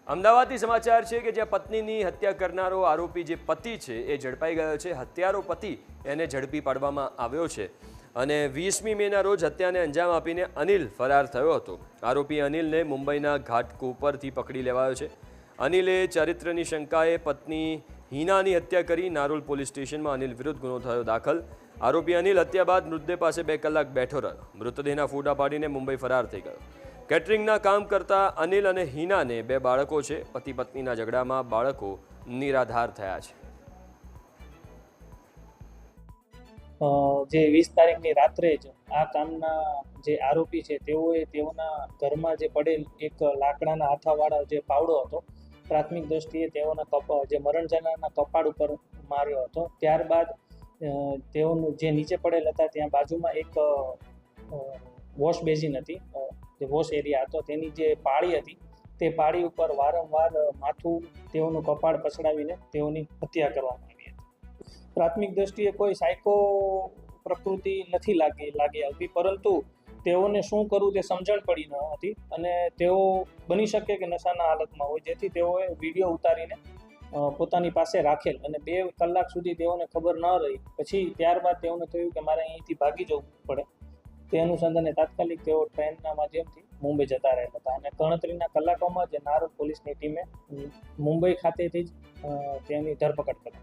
અમદાવાદથી સમાચાર છે કે જ્યાં પત્નીની હત્યા કરનારો આરોપી જે પતિ છે એ ઝડપાઈ ગયો છે. હત્યારો પતિ એને ઝડપી પાડવામાં આવ્યો છે અને 20મી મેના રોજ હત્યાને અંજામ આપીને અનિલ ફરાર થયો હતો. આરોપી અનિલને મુંબઈના ઘાટકોપરથી પકડી લેવાયો છે. અનિલે ચારિત્ર્યની શંકાએ પત્ની હિનાની હત્યા કરી. નારોલ પોલીસ સ્ટેશનમાં અનિલ વિરુદ્ધ ગુનો થયો દાખલ. આરોપી અનિલ હત્યા બાદ મૃતદેહ પાસે 2 કલાક બેઠો રહ્યો. મૃતદેહના ફોટા પાડીને મુંબઈ ફરાર થઈ ગયો. કેટરિંગના કામ કરતા અનિલ અને હિનાને 2 બાળકો છે. પતિ પત્નીના ઝઘડામાં બાળકો નિરાધાર થયા છે. જે 20 તારીખની રાત્રે જ આ કામના જે આરોપી છે તેઓના ઘરમાં જે પડેલ એક લાકડાના હાથાવાળા જે પાવડો હતો, પ્રાથમિક દ્રષ્ટિએ તેઓના જે મરણ જનારના કપાળ ઉપર માર્યો હતો. ત્યારબાદ તેઓનું જે નીચે પડેલ હતા ત્યાં બાજુમાં એક વોશ બેઝિન હતી, જે વોશ એરિયા હતો, તેની જે પાળી હતી તે પાળી ઉપર વારંવાર માથું, તેઓનું કપાળ પછડાવીને તેઓની હત્યા કરવામાં આવી હતી. પ્રાથમિક દ્રષ્ટિએ કોઈ સાયકો પ્રકૃતિ નથી લાગી આવતી, પરંતુ તેઓને શું કરવું તે સમજણ પડી ન હતી અને તેઓ બની શકે કે નશાના હાલતમાં હોય, જેથી તેઓએ વિડીયો ઉતારીને પોતાની પાસે રાખેલ અને 2 કલાક સુધી તેઓને ખબર ન રહી. પછી ત્યારબાદ તેઓને થયું કે મારે અહીંથી ભાગી જવું પડે. તે અનુસંધાને તાત્કાલિક તેઓ ટ્રેનના માધ્યમથી મુંબઈ જતા રહેલા હતા અને ગણતરીના કલાકોમાં જ નારોલ પોલીસની ટીમે મુંબઈ ખાતેથી જ તેની ધરપકડ કરી.